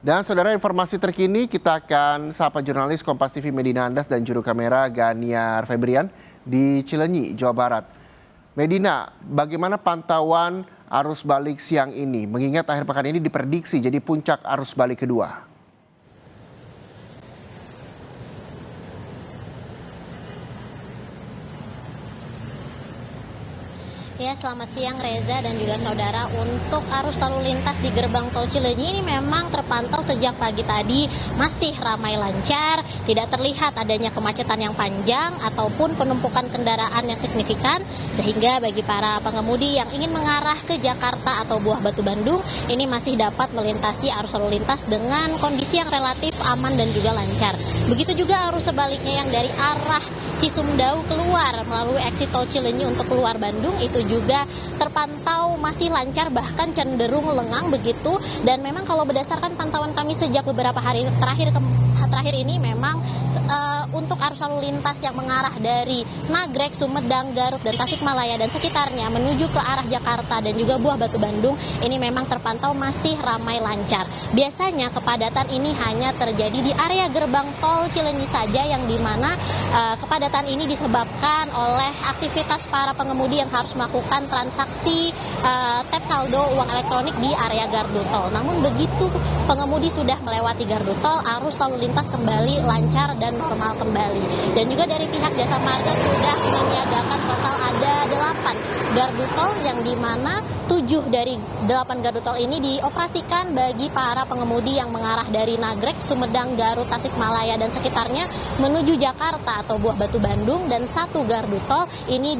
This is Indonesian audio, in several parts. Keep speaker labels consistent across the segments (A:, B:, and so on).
A: Dan saudara, informasi terkini kita akan sapa jurnalis Kompas TV Medina Andas dan juru kamera Ganiar Febrian di Cileunyi, Jawa Barat. Medina, bagaimana pantauan arus balik siang ini? Mengingat akhir pekan ini diprediksi jadi puncak arus balik kedua.
B: Ya, selamat siang Reza dan juga saudara. Untuk arus lalu lintas di gerbang tol Cileunyi ini memang terpantau sejak pagi tadi masih ramai lancar, tidak terlihat adanya kemacetan yang panjang ataupun penumpukan kendaraan yang signifikan, sehingga bagi para pengemudi yang ingin mengarah ke Jakarta atau Buah Batu Bandung ini masih dapat melintasi arus lalu lintas dengan kondisi yang relatif aman dan juga lancar. Begitu juga arus sebaliknya yang dari arah Cisumdawu keluar melalui exit tol Cileunyi untuk keluar Bandung itu juga terpantau masih lancar, bahkan cenderung lengang begitu. Dan memang kalau berdasarkan pantauan kami sejak beberapa hari terakhir ini memang untuk arus lalu lintas yang mengarah dari Nagrek, Sumedang, Garut, dan Tasikmalaya dan sekitarnya menuju ke arah Jakarta dan juga Buah Batu Bandung ini memang terpantau masih ramai lancar. Biasanya kepadatan ini hanya terjadi di area gerbang tol Cileunyi saja, yang dimana kepadatan ini disebabkan oleh aktivitas para pengemudi yang harus melakukan transaksi tap saldo uang elektronik di area gardu tol. Namun begitu pengemudi sudah melewati gardu tol, arus lalu lintas kembali lancar dan normal kembali. Dan juga dari pihak Jasa Marga sudah menyiagakan total ada 8 gardu tol, yang dimana 7 dari 8 gardu tol ini dioperasikan bagi para pengemudi yang mengarah dari Nagrek, Sumedang, Garut, Tasikmalaya dan sekitarnya menuju Jakarta atau Buah Batu Bandung, dan 1 gardu tol ini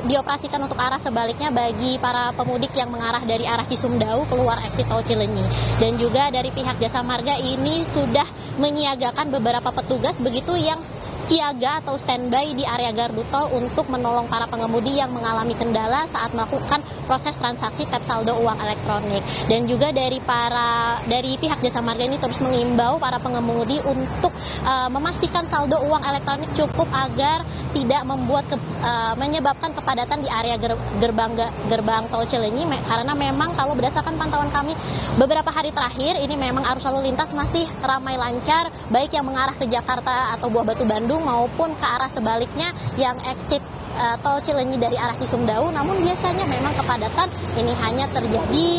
B: dioperasikan untuk arah sebaliknya bagi para pemudik yang mengarah dari arah Cisumdawu keluar exit tol Cileunyi. Dan juga dari pihak Jasa Marga ini sudah menyiagakan beberapa petugas begitu yang siaga atau standby di area gardu tol untuk menolong para pengemudi yang mengalami kendala saat melakukan proses transaksi tap saldo uang elektronik. Dan juga dari pihak Jasa Marga ini terus mengimbau para pengemudi untuk memastikan saldo uang elektronik cukup agar tidak menyebabkan kepadatan di area gerbang tol Cileunyi, karena memang kalau berdasarkan pantauan kami beberapa hari terakhir ini memang arus lalu lintas masih ramai lancar, baik yang mengarah ke Jakarta atau Buah Batu Bandung maupun ke arah sebaliknya yang exit tol Cileunyi dari arah Cisumdawu. Namun biasanya memang kepadatan ini hanya terjadi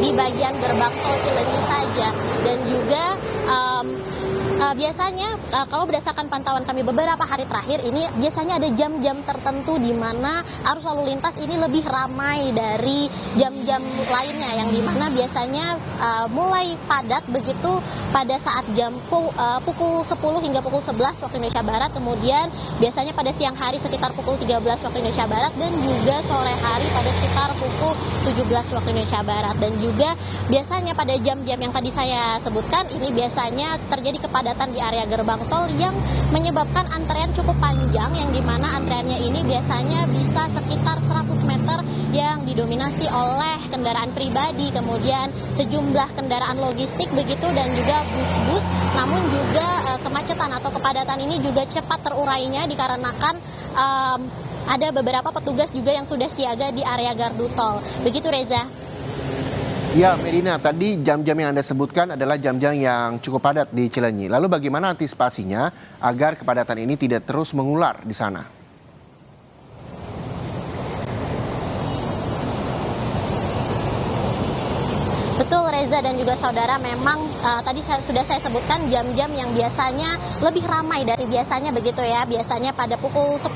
B: di bagian gerbang tol Cileunyi saja. Dan juga biasanya kalau berdasarkan pantauan kami beberapa hari terakhir ini biasanya ada jam-jam tertentu di mana arus lalu lintas ini lebih ramai dari jam-jam lainnya, yang dimana biasanya mulai padat begitu pada saat jam pukul 10 hingga pukul 11 waktu Indonesia Barat, kemudian biasanya pada siang hari sekitar pukul 13 waktu Indonesia Barat, dan juga sore hari pada sekitar pukul 17 waktu Indonesia Barat. Dan juga biasanya pada jam-jam yang tadi saya sebutkan ini biasanya terjadi kepadatan di area gerbang tol yang menyebabkan antrean cukup panjang, yang dimana antreannya ini biasanya bisa sekitar 100 meter yang didominasi oleh kendaraan pribadi, kemudian sejumlah kendaraan logistik begitu, dan juga bus-bus. Namun juga kemacetan atau kepadatan ini juga cepat terurainya dikarenakan ada beberapa petugas juga yang sudah siaga di area gardu tol. Begitu Reza.
A: Ya, Medina, tadi jam-jam yang Anda sebutkan adalah jam-jam yang cukup padat di Cileunyi. Lalu bagaimana antisipasinya agar kepadatan ini tidak terus mengular di sana?
B: Betul Reza dan juga saudara, memang tadi sudah saya sebutkan jam-jam yang biasanya lebih ramai dari biasanya begitu ya. Biasanya pada pukul 10,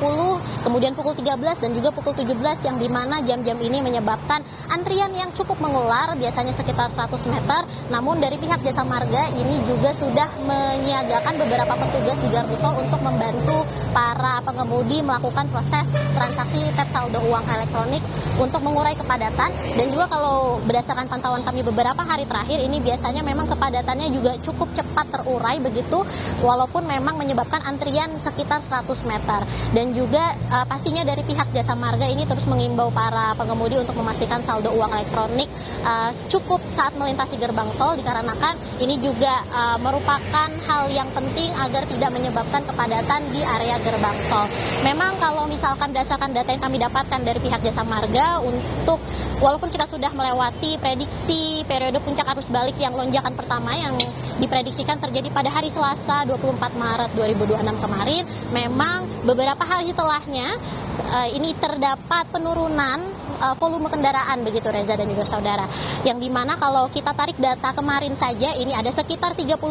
B: kemudian pukul 13 dan juga pukul 17, yang dimana jam-jam ini menyebabkan antrian yang cukup mengular, biasanya sekitar 100 meter. Namun dari pihak Jasa Marga ini juga sudah menyiagakan beberapa petugas di gardu tol untuk membantu para pengemudi melakukan proses transaksi tap saldo uang elektronik untuk mengurai kepadatan. Dan juga kalau berdasarkan pantauan kami beberapa hari terakhir ini biasanya memang kepadatannya juga cukup cepat terurai begitu, walaupun memang menyebabkan antrian sekitar 100 meter. Dan juga pastinya dari pihak Jasa Marga ini terus mengimbau para pengemudi untuk memastikan saldo uang elektronik cukup saat melintasi gerbang tol, dikarenakan ini juga merupakan hal yang penting agar tidak menyebabkan kepadatan di area gerbang tol. Memang kalau misalkan berdasarkan data yang kami dapatkan dari pihak Jasa Marga, untuk walaupun kita sudah melewati prediksi periode puncak arus balik yang lonjakan pertama yang diprediksikan terjadi pada hari Selasa 24 Maret 2026 kemarin. Memang beberapa hari setelahnya ini terdapat penurunan volume kendaraan begitu Reza dan juga saudara. Yang dimana kalau kita tarik data kemarin saja ini ada sekitar 39.000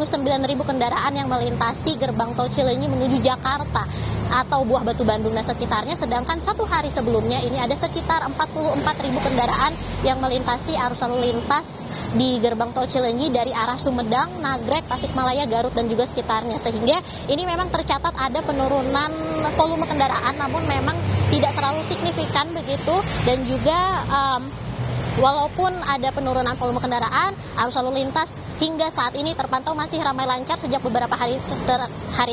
B: kendaraan yang melintasi gerbang tol Cileunyi menuju Jakarta atau Buah Batu Bandung dan sekitarnya. Sedangkan satu hari sebelumnya ini ada sekitar 44.000 kendaraan yang melintasi arus lalu lintas di gerbang tol Cileunyi dari arah Sumedang, Nagrek, Tasikmalaya, Garut dan juga sekitarnya. Sehingga ini memang tercatat ada penurunan volume kendaraan namun memang tidak terlalu signifikan begitu, dan juga walaupun ada penurunan volume kendaraan, arus lalu lintas hingga saat ini terpantau masih ramai lancar sejak beberapa hari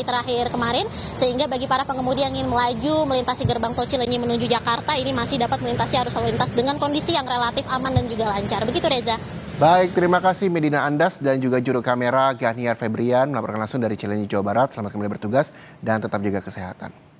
B: terakhir kemarin, sehingga bagi para pengemudi yang ingin melaju melintasi gerbang tol Cileunyi menuju Jakarta ini masih dapat melintasi arus lalu lintas dengan kondisi yang relatif aman dan juga lancar. Begitu Reza.
A: Baik, terima kasih Medina Andas dan juga juru kamera Ganiar Febrian melaporkan langsung dari Cileunyi, Jawa Barat. Selamat kembali bertugas dan tetap jaga kesehatan.